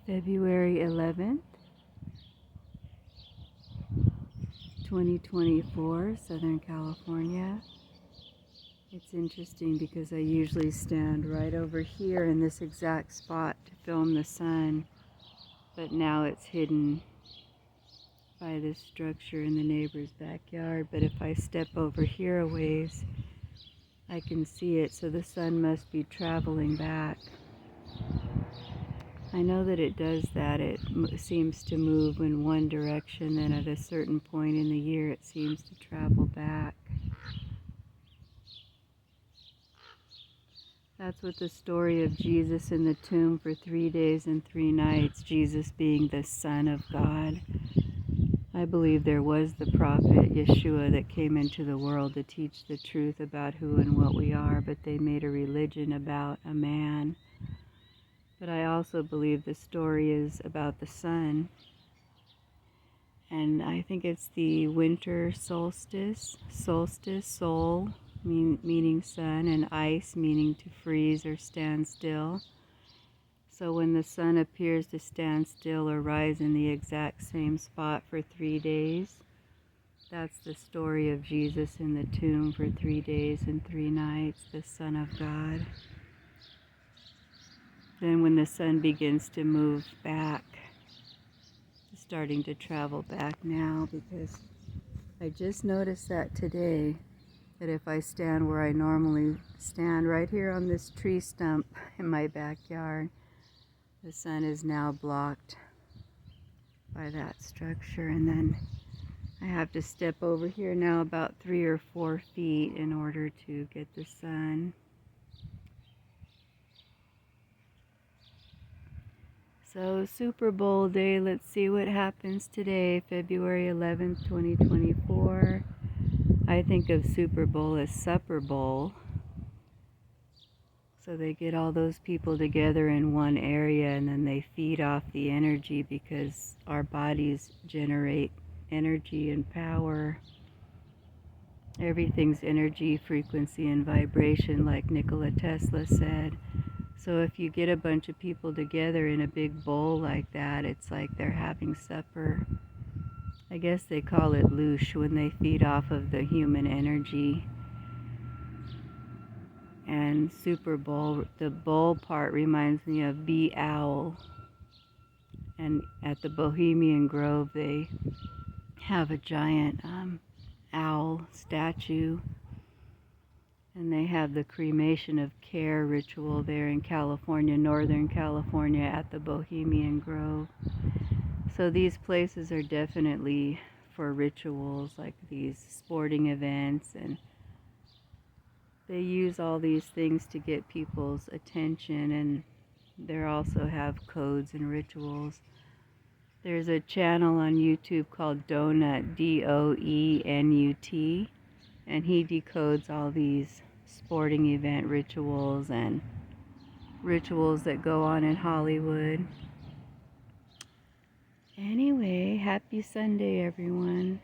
February 11th, 2024, Southern California. It's interesting because I usually stand right over here in this exact spot to film the sun, but now it's hidden by this structure in the neighbor's backyard. But if I step over here a ways, I can see it, so the sun must be traveling back. I know that it does that. It seems to move in one direction, then at a certain point in the year it seems to travel back. That's what the story of Jesus in the tomb for 3 days and 3 nights, Jesus being the Son of God. I believe there was the prophet Yeshua that came into the world to teach the truth about who and what we are, but they made a religion about a man. But I also believe the story is about the sun. And I think it's the winter solstice, sol, meaning sun, and ice, meaning to freeze or stand still. So when the sun appears to stand still or rise in the exact same spot for 3 days, that's the story of Jesus in the tomb for 3 days and 3 nights, the Son of God. Then when the sun begins to move back, it's starting to travel back now, because I just noticed that today, that if I stand where I normally stand, right here on this tree stump in my backyard, the sun is now blocked by that structure, and then I have to step over here now about 3 or 4 feet in order to get the sun. So Super Bowl day, let's see what happens today, February 11th, 2024. I think of Super Bowl as Supper Bowl. So they get all those people together in one area and then they feed off the energy, because our bodies generate energy and power. Everything's energy, frequency, and vibration, like Nikola Tesla said. So if you get a bunch of people together in a big bowl like that, it's like they're having supper. I guess they call it loosh when they feed off of the human energy. And Super Bowl, the bowl part reminds me of Bee Owl. And at the Bohemian Grove, they have a giant owl statue. And they have the cremation of care ritual there in California, Northern California, at the Bohemian Grove. So these places are definitely for rituals, like these sporting events, and they use all these things to get people's attention, and they also have codes and rituals. There's a channel on YouTube called Donut, Doenut, and he decodes all these sporting event rituals and rituals that go on in Hollywood. Anyway, happy Sunday, everyone.